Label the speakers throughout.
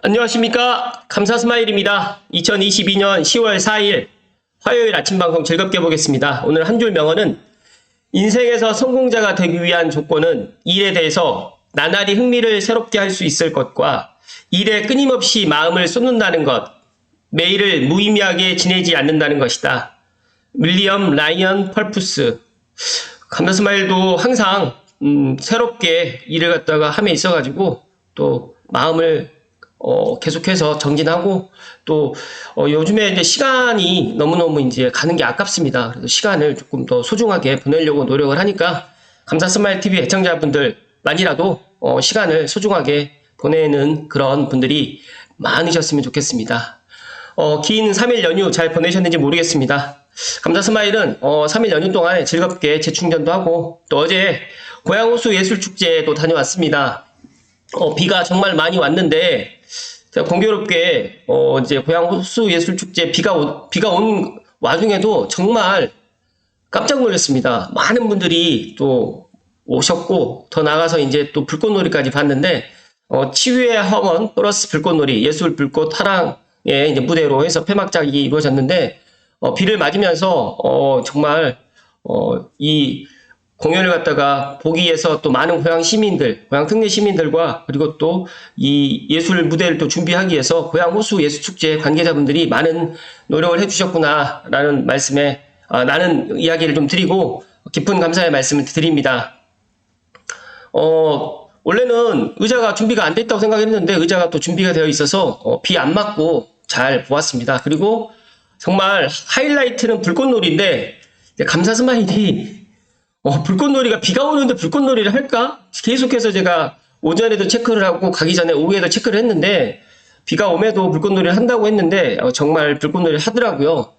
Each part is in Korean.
Speaker 1: 안녕하십니까. 감사스마일입니다. 2022년 10월 4일 화요일 아침 방송 즐겁게 보겠습니다. 오늘 한 줄 명언은 인생에서 성공자가 되기 위한 조건은 일에 대해서 나날이 흥미를 새롭게 할 수 있을 것과 일에 끊임없이 마음을 쏟는다는 것, 매일을 무의미하게 지내지 않는다는 것이다. 윌리엄 라이언 펄푸스. 감사스마일도 항상 새롭게 일을 갖다가 함에 있어가지고 또 마음을 계속해서 정진하고 또 요즘에 이제 시간이 너무너무 이제 가는 게 아깝습니다. 그래서 시간을 조금 더 소중하게 보내려고 노력을 하니까 감사스마일 TV 애청자분들만이라도 시간을 소중하게 보내는 그런 분들이 많으셨으면 좋겠습니다. 긴 3일 연휴 잘 보내셨는지 모르겠습니다. 감사스마일은 3일 연휴 동안에 즐겁게 재충전도 하고 또 어제 고양호수 예술축제도 다녀왔습니다. 비가 정말 많이 왔는데 제가 공교롭게 이제 고양호수 예술축제 비가 온 와중에도 정말 깜짝 놀랐습니다. 많은 분들이 또 오셨고 더 나가서 이제 또 불꽃놀이까지 봤는데 치유의 화원 플러스 불꽃놀이 예술 불꽃 화랑의 이제 무대로 해서 폐막작이 이루어졌는데 비를 맞으면서 정말 이 공연을 갖다가 보기 위해서 또 많은 고양 시민들, 고양 특례 시민들과 그리고 또 이 예술 무대를 또 준비하기 위해서 고양 호수 예술축제 관계자분들이 많은 노력을 해주셨구나라는 말씀에 나는 이야기를 좀 드리고 깊은 감사의 말씀을 드립니다. 원래는 의자가 준비가 안 됐다고 생각했는데 의자가 또 준비가 되어 있어서 비 안 맞고 잘 보았습니다. 그리고 정말 하이라이트는 불꽃놀이인데 감사스마일이 불꽃놀이가 비가 오는데 불꽃놀이를 할까? 계속해서 제가 오전에도 체크를 하고 가기 전에 오후에도 체크를 했는데 비가 오매도 불꽃놀이를 한다고 했는데 정말 불꽃놀이를 하더라고요.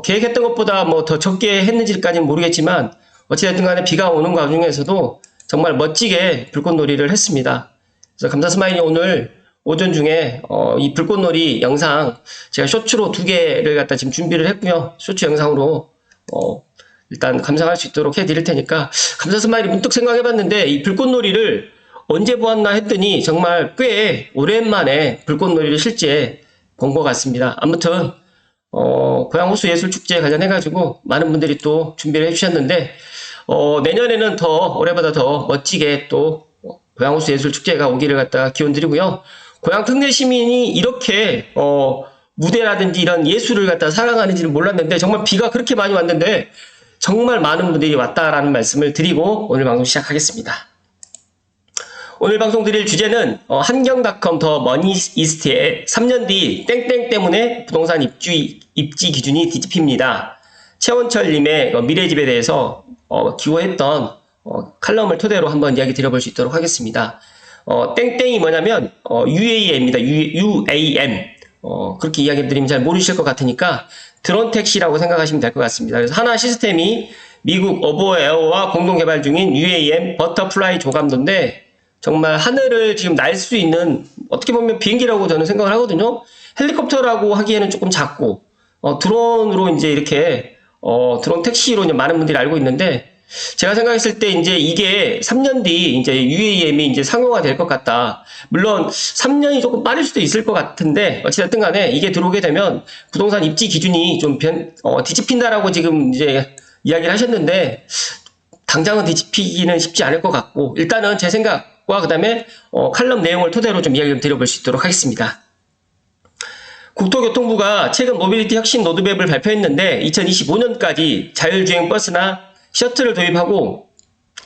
Speaker 1: 계획했던 것보다 뭐 더 적게 했는지까지는 모르겠지만 어찌됐든 간에 비가 오는 와중에서도 정말 멋지게 불꽃놀이를 했습니다. 그래서 감사스마일이 오늘 오전 중에 이 불꽃놀이 영상 제가 쇼츠로 2개를 갖다 지금 준비를 했고요. 쇼츠 영상으로 일단 감상할 수 있도록 해드릴 테니까 감사스마일이 문득 생각해봤는데 이 불꽃놀이를 언제 보았나 했더니 정말 꽤 오랜만에 불꽃놀이를 실제 본 것 같습니다. 아무튼 고양호수 예술축제에 관련해가지고 많은 분들이 또 준비를 해주셨는데 내년에는 올해보다 더 멋지게 또 고양호수 예술축제가 오기를 갖다 기원드리고요. 고양 특례 시민이 이렇게 무대라든지 이런 예술을 갖다 사랑하는지는 몰랐는데 정말 비가 그렇게 많이 왔는데 정말 많은 분들이 왔다라는 말씀을 드리고 오늘 방송 시작하겠습니다. 오늘 방송 드릴 주제는 한경닷컴 더 머니이스트의 3년 뒤 땡땡 때문에 부동산 입지 기준이 뒤집힙니다. 최원철님의 미래집에 대해서 기고했던 칼럼을 토대로 한번 이야기 드려볼 수 있도록 하겠습니다. 땡땡이 뭐냐면 UAM입니다. UAM 그렇게 이야기 드리면 잘 모르실 것 같으니까 드론 택시라고 생각하시면 될 것 같습니다. 그래서 하나 시스템이 미국 어버에어와 공동 개발 중인 UAM 버터플라이 조감도인데 정말 하늘을 지금 날 수 있는 어떻게 보면 비행기라고 저는 생각을 하거든요. 헬리콥터라고 하기에는 조금 작고 드론으로 이제 이렇게 드론 택시로 이제 많은 분들이 알고 있는데 제가 생각했을 때 이제 이게 3년 뒤 이제 UAM이 이제 상용화 될 것 같다. 물론 3년이 조금 빠를 수도 있을 것 같은데 어찌됐든 간에 이게 들어오게 되면 부동산 입지 기준이 좀 뒤집힌다라고 지금 이제 이야기를 하셨는데 당장은 뒤집히기는 쉽지 않을 것 같고 일단은 제 생각과 그 다음에 칼럼 내용을 토대로 좀 이야기 좀 드려볼 수 있도록 하겠습니다. 국토교통부가 최근 모빌리티 혁신 로드맵을 발표했는데 2025년까지 자율주행 버스나 셔틀을 도입하고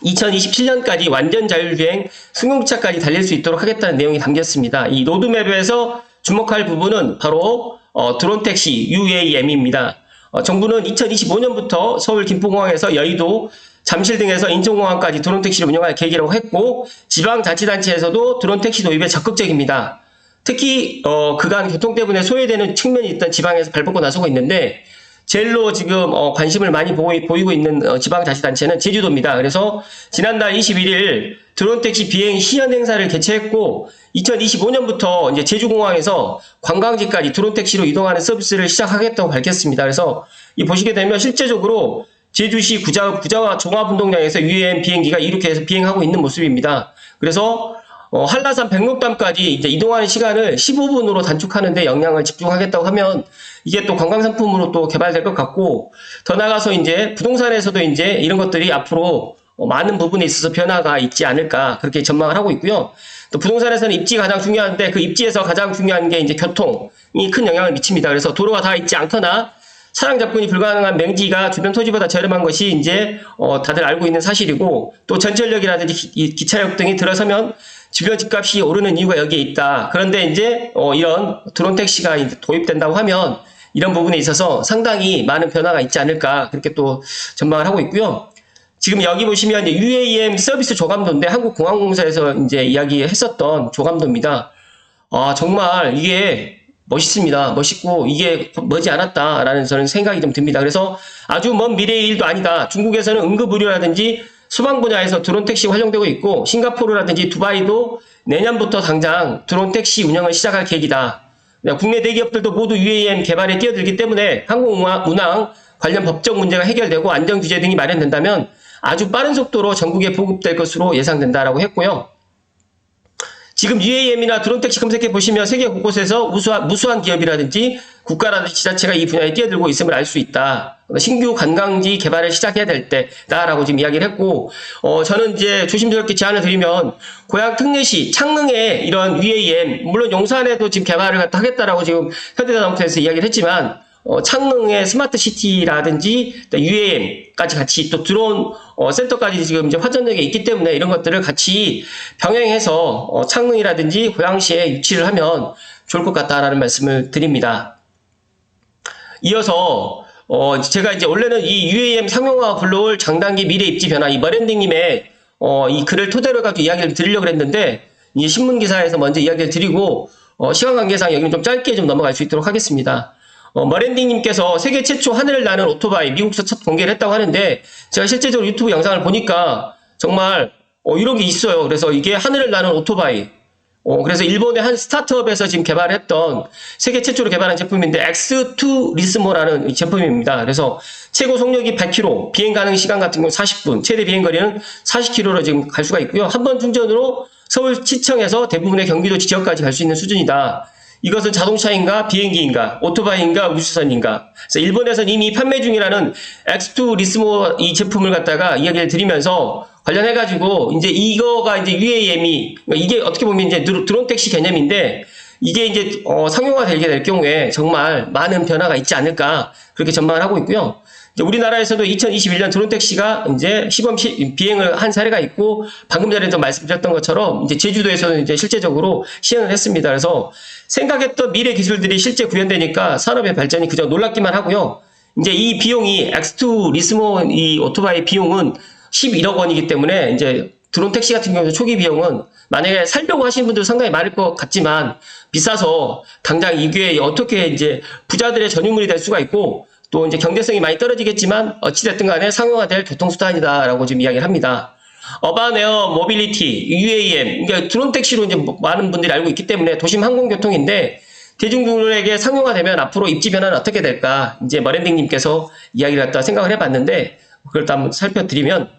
Speaker 1: 2027년까지 완전 자율주행 승용차까지 달릴 수 있도록 하겠다는 내용이 담겼습니다. 이 로드맵에서 주목할 부분은 바로 드론택시 UAM입니다. 정부는 2025년부터 서울 김포공항에서 여의도, 잠실 등에서 인천공항까지 드론택시를 운영할 계획이라고 했고 지방자치단체에서도 드론택시 도입에 적극적입니다. 특히 그간 교통 때문에 소외되는 측면이 있던 지방에서 발벗고 나서고 있는데 제일로 지금 관심을 많이 보이고 있는 지방자치단체는 제주도입니다. 그래서 지난달 21일 드론택시 비행 시연 행사를 개최했고 2025년부터 이제 제주공항에서 관광지까지 드론택시로 이동하는 서비스를 시작하겠다고 밝혔습니다. 그래서 이 보시게 되면 실제적으로 제주시 구자와 종합운동장에서 UAM 비행기가 이렇게 해서 비행하고 있는 모습입니다. 그래서 한라산 백록담까지 이제 이동하는 시간을 15분으로 단축하는데 영향을 집중하겠다고 하면 이게 또 관광 상품으로 또 개발될 것 같고, 더 나아가서 이제 부동산에서도 이제 이런 것들이 앞으로 많은 부분에 있어서 변화가 있지 않을까 그렇게 전망을 하고 있고요. 또 부동산에서는 입지가 가장 중요한데 그 입지에서 가장 중요한 게 이제 교통이 큰 영향을 미칩니다. 그래서 도로가 다 있지 않거나 차량 접근이 불가능한 맹지가 주변 토지보다 저렴한 것이 이제 다들 알고 있는 사실이고, 또 전철역이라든지 기차역 등이 들어서면 주변 집값이 오르는 이유가 여기에 있다. 그런데 이제 이런 드론 택시가 이제 도입된다고 하면 이런 부분에 있어서 상당히 많은 변화가 있지 않을까 그렇게 또 전망을 하고 있고요. 지금 여기 보시면 이제 UAM 서비스 조감도인데 한국공항공사에서 이제 이야기했었던 조감도입니다. 정말 이게 멋있습니다. 멋있고 이게 머지않았다라는 저는 생각이 좀 듭니다. 그래서 아주 먼 미래의 일도 아니다. 중국에서는 응급의료라든지 소방 분야에서 드론 택시 활용되고 있고, 싱가포르라든지 두바이도 내년부터 당장 드론 택시 운영을 시작할 계획이다. 국내 대기업들도 모두 UAM 개발에 뛰어들기 때문에 항공운항 관련 법적 문제가 해결되고 안전 규제 등이 마련된다면 아주 빠른 속도로 전국에 보급될 것으로 예상된다라고 했고요. 지금 UAM이나 드론 택시 검색해 보시면 세계 곳곳에서 무수한 기업이라든지 국가라든지 지자체가 이 분야에 뛰어들고 있음을 알 수 있다. 신규 관광지 개발을 시작해야 될 때다라고 지금 이야기를 했고, 저는 이제 조심스럽게 제안을 드리면 고향 특례시 창릉에 이런 UAM, 물론 용산에도 지금 개발을 하겠다라고 지금 현대자동차에서 이야기를 했지만, 창릉의 스마트 시티라든지 UAM까지 같이 또 드론 센터까지 지금 이제 화전역에 있기 때문에 이런 것들을 같이 병행해서 창릉이라든지 고양시에 유치를 하면 좋을 것 같다라는 말씀을 드립니다. 이어서 제가 이제 원래는 이 UAM 상용화 불러올 장단기 미래 입지 변화, 이 머랜딩님의 이 글을 토대로 해가지고 이야기를 드리려고 했는데, 이 신문 기사에서 먼저 이야기를 드리고 시간 관계상 여기는 좀 짧게 좀 넘어갈 수 있도록 하겠습니다. 머랜딩님께서 세계 최초 하늘을 나는 오토바이 미국에서 첫 공개를 했다고 하는데, 제가 실제적으로 유튜브 영상을 보니까 정말 이런 게 있어요. 그래서 이게 하늘을 나는 오토바이, 그래서 일본의 한 스타트업에서 지금 개발했던 세계 최초로 개발한 제품인데 X2 리스모라는 제품입니다. 그래서 최고 속력이 100km, 비행 가능 시간 같은 경우 40분, 최대 비행 거리는 40km로 지금 갈 수가 있고요. 한 번 충전으로 서울시청에서 대부분의 경기도 지역까지 갈 수 있는 수준이다. 이것은 자동차인가 비행기인가 오토바이인가 우주선인가. 그래서 일본에서는 이미 판매 중이라는 X2 리스모 이 제품을 갖다가 이야기를 드리면서 관련해가지고 이제 이거가 이제 UAM이, 이게 어떻게 보면 이제 드론 택시 개념인데 이게 이제 상용화 되게 될 경우에 정말 많은 변화가 있지 않을까 그렇게 전망을 하고 있고요. 이제 우리나라에서도 2021년 드론 택시가 이제 시범 비행을 한 사례가 있고, 방금 전에도 말씀드렸던 것처럼 이제 제주도에서는 이제 실제적으로 시행을 했습니다. 그래서 생각했던 미래 기술들이 실제 구현되니까 산업의 발전이 그저 놀랍기만 하고요. 이제 이 비용이 X2 리스모 이 오토바이 비용은 11억 원이기 때문에 이제 드론 택시 같은 경우는 초기 비용은 만약에 살려고 하시는 분들 상당히 많을 것 같지만 비싸서 당장 이게 어떻게 이제 부자들의 전유물이 될 수가 있고, 또 이제 경제성이 많이 떨어지겠지만 어찌됐든 간에 상용화될 교통수단이다라고 지금 이야기를 합니다. 어반 에어 모빌리티, UAM, 그러니까 드론 택시로 이제 많은 분들이 알고 있기 때문에 도심 항공교통인데, 대중들에게 상용화되면 앞으로 입지 변화는 어떻게 될까? 이제 머랜딩님께서 이야기를 갖다 생각을 해봤는데, 그걸 또 한번 살펴드리면,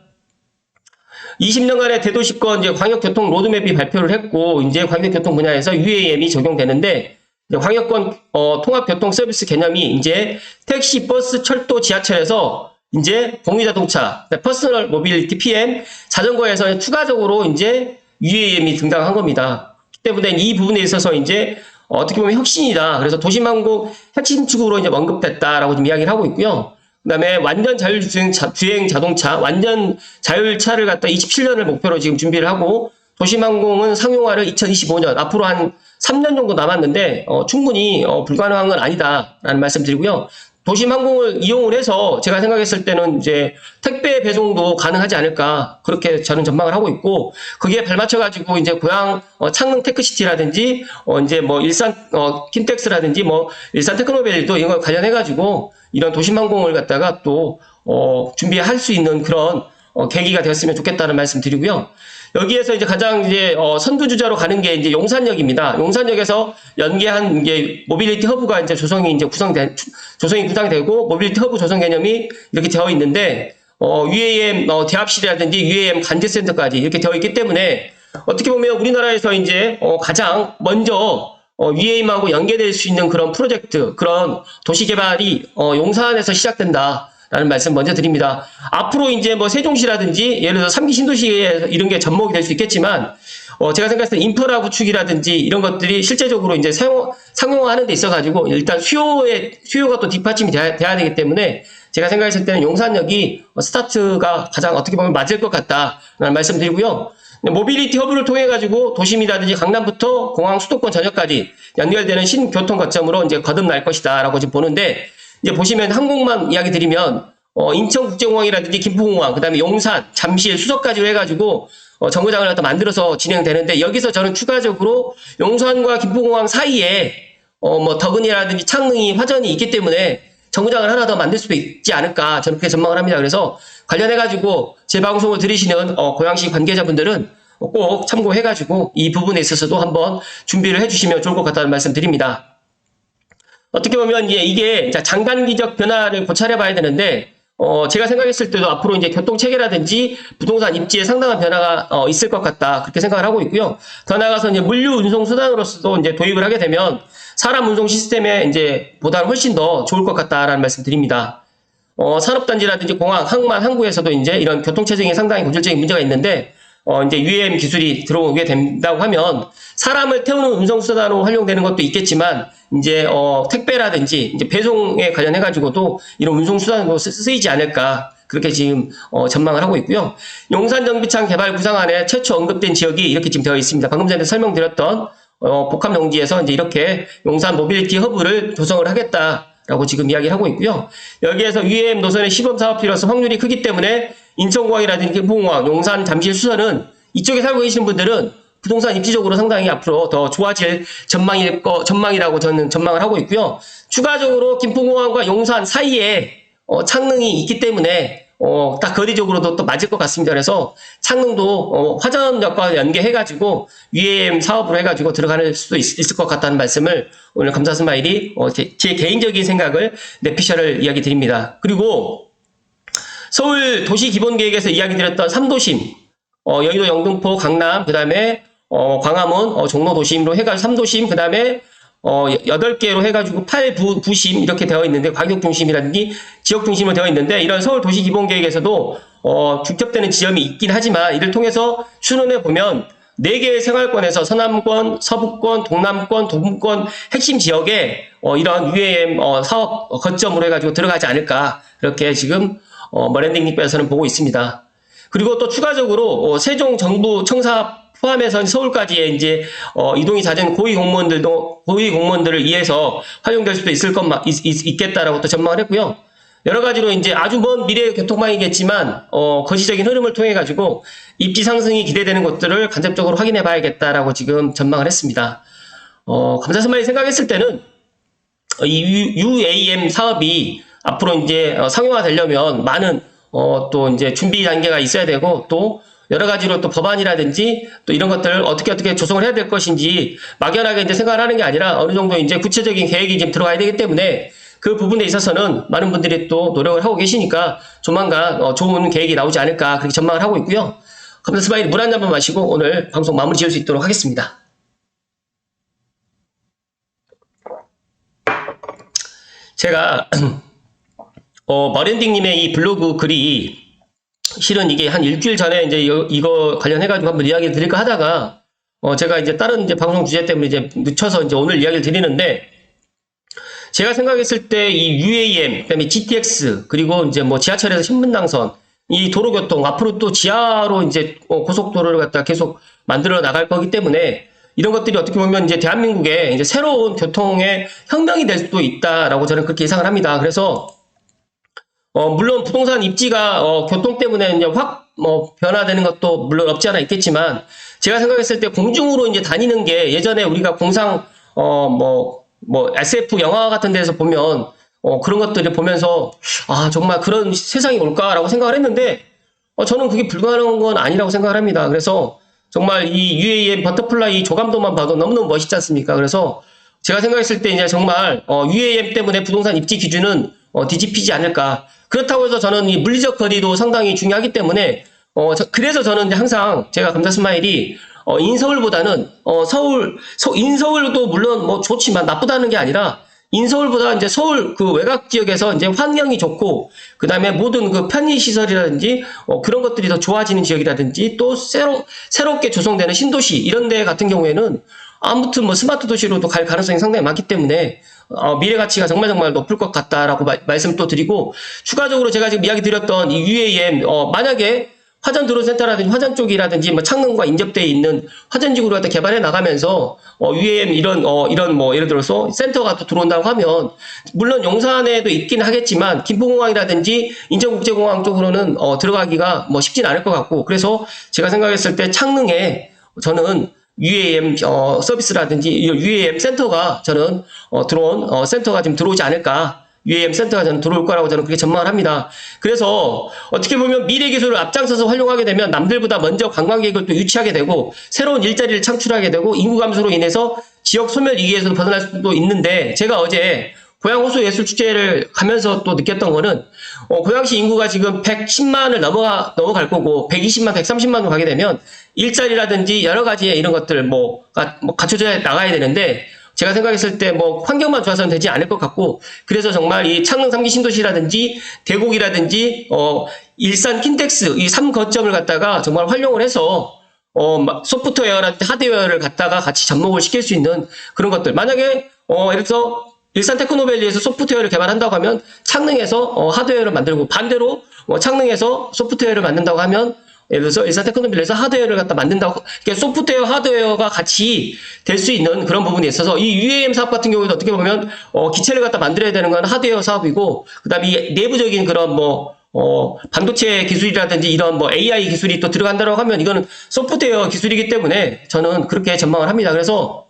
Speaker 1: 20년간의 대도시권 이제 광역교통 로드맵이 발표를 했고, 이제 광역교통 분야에서 UAM이 적용되는데, 광역권 통합교통 서비스 개념이 이제 택시, 버스, 철도, 지하철에서 이제 공유자동차, 퍼스널 모빌리티 PM, 자전거에서 추가적으로 이제 UAM이 등장한 겁니다. 그렇기 때문에 이 부분에 있어서 이제 어떻게 보면 혁신이다. 그래서 도심항공 핵심축으로 이제 언급됐다라고 좀 이야기를 하고 있고요. 그 다음에 완전 자율주행 자동차, 완전 자율차를 갖다 27년을 목표로 지금 준비를 하고, 도심항공은 상용화를 2025년, 앞으로 한 3년 정도 남았는데, 충분히 불가능한 건 아니다라는 말씀 드리고요. 도심항공을 이용을 해서 제가 생각했을 때는 이제 택배 배송도 가능하지 않을까, 그렇게 저는 전망을 하고 있고, 그게 발맞춰가지고 이제 고향 창릉 테크시티라든지, 이제 뭐 일산 킨텍스라든지 뭐 일산 테크노밸리도 이거 관련해가지고 이런 도심항공을 갖다가 또 준비할 수 있는 그런 계기가 되었으면 좋겠다는 말씀 드리고요. 여기에서 이제 가장 이제 선두주자로 가는 게 이제 용산역입니다. 용산역에서 연계한 이게 모빌리티 허브가 이제 조성이 구상되고 모빌리티 허브 조성 개념이 이렇게 되어 있는데, UAM 대합실이라든지 UAM 관제센터까지 이렇게 되어 있기 때문에 어떻게 보면 우리나라에서 이제 가장 먼저 UAM하고 연계될 수 있는 그런 프로젝트, 그런 도시 개발이 용산에서 시작된다라는 말씀 먼저 드립니다. 앞으로 이제 뭐 세종시라든지 예를 들어 3기 신도시에 이런 게 접목이 될 수 있겠지만 제가 생각했을 때 인프라 구축이라든지 이런 것들이 실제적으로 이제 상용화하는 데 있어가지고 일단 수요가 또 뒷받침이 돼야 되기 때문에 제가 생각했을 때는 용산역이 스타트가 가장 어떻게 보면 맞을 것 같다라는 말씀 드리고요. 모빌리티 허브를 통해 가지고 도심이라든지 강남부터 공항 수도권 전역까지 연결되는 신교통 거점으로 이제 거듭날 것이다라고 지금 보는데, 이제 보시면 항공만 이야기 드리면 인천국제공항이라든지 김포공항, 그다음에 용산, 잠실, 수서까지로 해가지고 정거장을 갖다 만들어서 진행되는데, 여기서 저는 추가적으로 용산과 김포공항 사이에 뭐 덕은이라든지 창릉이, 화전이 있기 때문에 정거장을 하나 더 만들 수도 있지 않을까, 저는 그렇게 전망을 합니다. 그래서 관련해가지고 제 방송을 들으시는 고양시 관계자분들은 꼭 참고해가지고 이 부분에 있어서도 한번 준비를 해주시면 좋을 것 같다는 말씀 드립니다. 어떻게 보면 이게 장단기적 변화를 고찰해 봐야 되는데, 제가 생각했을 때도 앞으로 이제 교통체계라든지 부동산 입지에 상당한 변화가 있을 것 같다, 그렇게 생각을 하고 있고요. 더 나아가서 이제 물류 운송 수단으로서도 이제 도입을 하게 되면 사람 운송 시스템에 이제 보다 훨씬 더 좋을 것 같다라는 말씀 드립니다. 산업단지라든지 공항, 항만, 항구에서도 이제 이런 교통체증이 상당히 고질적인 문제가 있는데, 이제 UAM 기술이 들어오게 된다고 하면 사람을 태우는 운송수단으로 활용되는 것도 있겠지만, 이제, 택배라든지 이제 배송에 관련해가지고도 이런 운송수단으로 쓰이지 않을까, 그렇게 지금, 전망을 하고 있고요. 용산정비창 개발 구상안에 최초 언급된 지역이 이렇게 지금 되어 있습니다. 방금 전에 설명드렸던, 복합용지에서 이제 이렇게 용산 모빌리티 허브를 조성을 하겠다, 라고 지금 이야기를 하고 있고요. 여기에서 UAM 노선의 시범 사업지로서 확률이 크기 때문에 인천공항이라든지 김포공항, 용산, 잠실, 수서는 이쪽에 살고 계시는 분들은 부동산 입지적으로 상당히 앞으로 더 좋아질 전망이라고 저는 전망을 하고 있고요. 추가적으로 김포공항과 용산 사이에 창릉이 있기 때문에 딱 거리적으로도 또 맞을 것 같습니다. 그래서 창릉도 화전역과 연계해가지고 UAM 사업으로 해가지고 들어갈 수도 있을 것 같다는 말씀을 오늘 감사 스마일이 제 개인적인 생각을 내피셜을 이야기 드립니다. 그리고 서울 도시기본계획에서 이야기 드렸던 3도심, 여의도, 영등포, 강남, 그 다음에 광화문, 종로 도심으로 해가지고 3도심, 그 다음에 8개로 해가지고 8부심 이렇게 되어 있는데, 가격 중심이라든지 지역 중심으로 되어 있는데, 이런 서울 도시기본계획에서도 중첩되는 지점이 있긴 하지만 이를 통해서 추론해 보면 4개의 생활권에서 서남권, 서북권, 동남권, 동부권 핵심 지역에 이런 UAM 사업 거점으로 해가지고 들어가지 않을까, 그렇게 지금 머랜딩님께서는 보고 있습니다. 그리고 또 추가적으로 세종 정부 청사 포함해서 서울까지의 이제 이동이 잦은 고위 공무원들을 위해서 활용될 수도 있겠다라고 또 전망을 했고요. 여러 가지로 이제 아주 먼 미래의 교통망이겠지만 거시적인 흐름을 통해 가지고 입지 상승이 기대되는 것들을 간접적으로 확인해 봐야겠다라고 지금 전망을 했습니다. 감사 스마일 생각했을 때는 이 UAM 사업이 앞으로 이제 상용화 되려면 많은 또 이제 준비 단계가 있어야 되고, 또 여러 가지로 또 법안이라든지 또 이런 것들을 어떻게 조성을 해야 될 것인지 막연하게 이제 생각을 하는 게 아니라 어느 정도 이제 구체적인 계획이 지금 들어가야 되기 때문에 그 부분에 있어서는 많은 분들이 또 노력을 하고 계시니까 조만간 좋은 계획이 나오지 않을까, 그렇게 전망을 하고 있고요. 감사 스마일 물 한 잔만 마시고 오늘 방송 마무리 지을 수 있도록 하겠습니다. 제가 머랜딩님의 이 블로그 글이 실은 이게 한 일주일 전에 이제 이거 관련해가지고 한번 이야기를 드릴까 하다가 제가 이제 다른 이제 방송 주제 때문에 이제 늦춰서 이제 오늘 이야기를 드리는데, 제가 생각했을 때 이 UAM, 그다음에 GTX, 그리고 이제 뭐 지하철에서 신분당선, 이 도로교통 앞으로 또 지하로 이제 고속도로를 갖다 계속 만들어 나갈 거기 때문에 이런 것들이 어떻게 보면 이제 대한민국의 이제 새로운 교통의 혁명이 될 수도 있다라고 저는 그렇게 예상을 합니다. 그래서 물론 부동산 입지가 교통 때문에 이제 확 변화되는 것도 물론 없지 않아 있겠지만, 제가 생각했을 때 공중으로 이제 다니는 게 예전에 우리가 공상 SF 영화 같은 데서 보면 그런 것들을 보면서 정말 그런 세상이 올까라고 생각을 했는데, 저는 그게 불가능한 건 아니라고 생각을 합니다. 그래서 정말 이 UAM 버터플라이 조감도만 봐도 너무너무 멋있지 않습니까? 그래서 제가 생각했을 때 이제 정말 UAM 때문에 부동산 입지 기준은 뒤집히지 않을까. 그렇다고 해서 저는 이 물리적 거리도 상당히 중요하기 때문에 그래서 저는 이제 항상 제가 감사 스마일이 인서울보다는 인서울도 물론 뭐 좋지만 나쁘다는 게 아니라 인서울보다 이제 서울 그 외곽 지역에서 이제 환경이 좋고 그다음에 모든 그 편의 시설이라든지 그런 것들이 더 좋아지는 지역이라든지 또 새롭게 조성되는 신도시 이런 데 같은 경우에는 아무튼 뭐 스마트 도시로도 갈 가능성이 상당히 많기 때문에 미래 가치가 정말 높을 것 같다라고 말씀 또 드리고 추가적으로 제가 지금 이야기 드렸던 이 UAM 만약에 화전 드론 센터라든지 화전 쪽이라든지 뭐 창릉과 인접되어 있는 화전지구를 갖다 개발해 나가면서 UAM 이런 뭐 예를 들어서 센터가 또 들어온다고 하면 물론 용산에도 있긴 하겠지만 김포공항이라든지 인천국제공항 쪽으로는 들어가기가 뭐 쉽진 않을 것 같고 그래서 제가 생각했을 때 창릉에 저는 UAM 서비스라든지 UAM 센터가 저는 드론 센터가 좀 들어오지 않을까. UAM 센터가 저는 들어올 거라고 저는 그렇게 전망을 합니다. 그래서 어떻게 보면 미래 기술을 앞장서서 활용하게 되면 남들보다 먼저 관광객을 또 유치하게 되고 새로운 일자리를 창출하게 되고 인구 감소로 인해서 지역 소멸 위기에서 벗어날 수도 있는데 제가 어제 고양 호수 예술 축제를 가면서 또 느꼈던 거는 고양시 인구가 지금 110만을 넘어갈 거고 120만, 130만으로 가게 되면 일자리라든지 여러 가지의 이런 것들 갖춰져 나가야 되는데 제가 생각했을 때 뭐 환경만 좋아서는 되지 않을 것 같고 그래서 정말 이 창릉 3기 신도시라든지 대곡이라든지 일산 킨텍스 이 3거점을 갖다가 정말 활용을 해서 소프트웨어라든지 하드웨어를 갖다가 같이 접목을 시킬 수 있는 그런 것들 만약에 예를 들어서 일산 테크노밸리에서 소프트웨어를 개발한다고 하면 창릉에서 하드웨어를 만들고 반대로 창릉에서 소프트웨어를 만든다고 하면 예를 들어서 일산 테크노밸리에서 하드웨어를 갖다 만든다고 그러니까 소프트웨어 하드웨어가 같이 될 수 있는 그런 부분이 있어서 이 UAM 사업 같은 경우에도 어떻게 보면 기체를 갖다 만들어야 되는 건 하드웨어 사업이고 그다음에 이 내부적인 그런 반도체 기술이라든지 이런 AI 기술이 또 들어간다고 하면 이거는 소프트웨어 기술이기 때문에 저는 그렇게 전망을 합니다. 그래서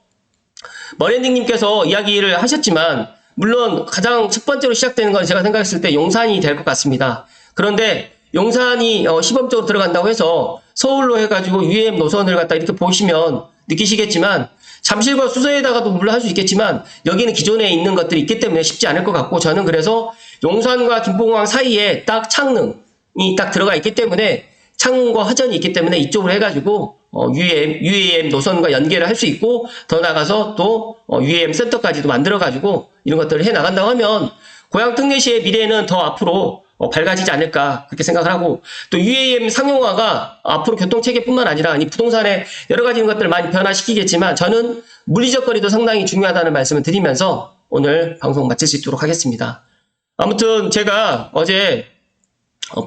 Speaker 1: 머랜딩님께서 이야기를 하셨지만 물론 가장 첫 번째로 시작되는 건 제가 생각했을 때 용산이 될 것 같습니다. 그런데 용산이 시범적으로 들어간다고 해서 서울로 해가지고 UAM 노선을 갖다 이렇게 보시면 느끼시겠지만 잠실과 수서에다가도 물론 할 수 있겠지만 여기는 기존에 있는 것들이 있기 때문에 쉽지 않을 것 같고 저는 그래서 용산과 김포공항 사이에 딱 창릉이 딱 들어가 있기 때문에 창릉과 화전이 있기 때문에 이쪽으로 해가지고 UAM 노선과 연계를 할 수 있고 더 나가서 또 UAM 센터까지도 만들어가지고 이런 것들을 해 나간다고 하면 고양 특례시의 미래는 더 앞으로 밝아지지 않을까 그렇게 생각을 하고 또 UAM 상용화가 앞으로 교통체계뿐만 아니라 이 부동산의 여러 가지 것들을 많이 변화시키겠지만 저는 물리적 거리도 상당히 중요하다는 말씀을 드리면서 오늘 방송 마칠 수 있도록 하겠습니다. 아무튼 제가 어제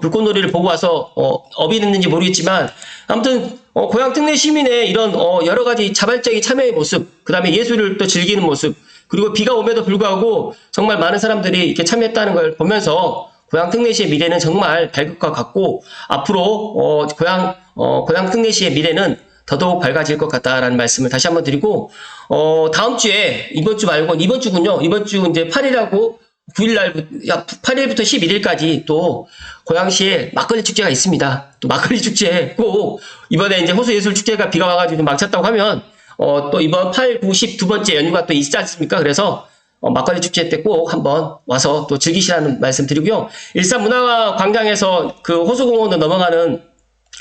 Speaker 1: 불꽃놀이를 보고 와서 업이 됐는지 모르겠지만 아무튼 고양 특례 시민의 이런 여러 가지 자발적인 참여의 모습 그 다음에 예술을 또 즐기는 모습 그리고 비가 옴에도 불구하고 정말 많은 사람들이 이렇게 참여했다는 걸 보면서 고양 특례시의 미래는 정말 밝을 것 같고 앞으로 고양 특례시의 미래는 더더욱 밝아질 것 같다라는 말씀을 다시 한번 드리고 다음 주에 이번 주 말고 이번 주군요. 이번 주 이제 8일하고 8일부터 11일까지 또 고양시에 막걸리 축제가 있습니다. 또 막걸리 축제 꼭 이번에 이제 호수예술축제가 비가 와가지고 좀 막혔다고 하면 또 이번 8, 9, 10 두 번째 연휴가 또 있지 않습니까? 그래서 막걸리 축제 때 꼭 한번 와서 또 즐기시라는 말씀 드리고요. 일산 문화광장에서 그 호수공원으로 넘어가는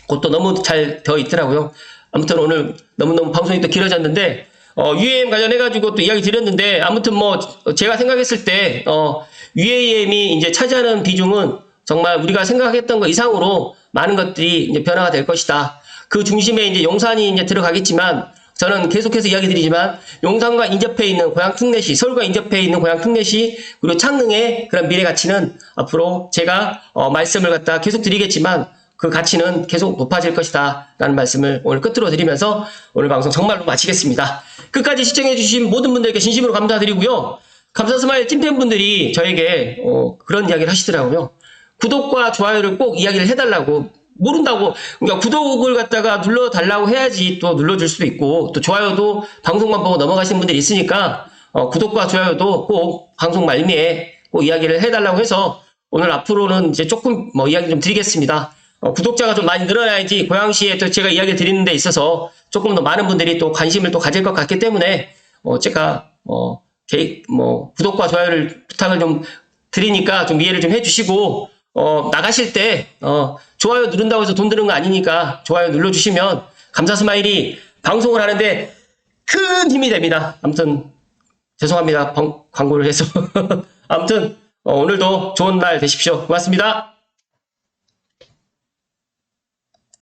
Speaker 1: 곳도 너무 잘 되어 있더라고요. 아무튼 오늘 너무너무 방송이 또 길어졌는데 UAM 관련해가지고 또 이야기 드렸는데 아무튼 제가 생각했을 때 UAM이 이제 차지하는 비중은 정말 우리가 생각했던 것 이상으로 많은 것들이 이제 변화가 될 것이다. 그 중심에 이제 용산이 이제 들어가겠지만 저는 계속해서 이야기 드리지만 용산과 인접해 있는 고양 특례시, 서울과 인접해 있는 고양 특례시 그리고 창릉의 그런 미래 가치는 앞으로 제가 말씀을 갖다 계속 드리겠지만 그 가치는 계속 높아질 것이다 라는 말씀을 오늘 끝으로 드리면서 오늘 방송 정말로 마치겠습니다. 끝까지 시청해 주신 모든 분들께 진심으로 감사드리고요. 감사스마일 찐팬분들이 저에게 그런 이야기를 하시더라고요. 구독과 좋아요를 꼭 이야기를 해달라고 모른다고 그러니까 구독을 갖다가 눌러달라고 해야지 또 눌러줄 수도 있고 또 좋아요도 방송만 보고 넘어가시는 분들이 있으니까 구독과 좋아요도 꼭 방송 말미에 꼭 이야기를 해달라고 해서 오늘 앞으로는 이제 조금 이야기 좀 드리겠습니다. 구독자가 좀 많이 늘어나야지 고양시에 또 제가 이야기 드리는 데 있어서 조금 더 많은 분들이 또 관심을 또 가질 것 같기 때문에 제가 구독과 좋아요를 부탁을 좀 드리니까 좀 이해를 좀 해주시고 나가실 때 좋아요 누른다고 해서 돈 드는 거 아니니까 좋아요 눌러주시면 감사 스마일이 방송을 하는데 큰 힘이 됩니다. 아무튼 죄송합니다. 광고를 해서. 아무튼 오늘도 좋은 날 되십시오. 고맙습니다.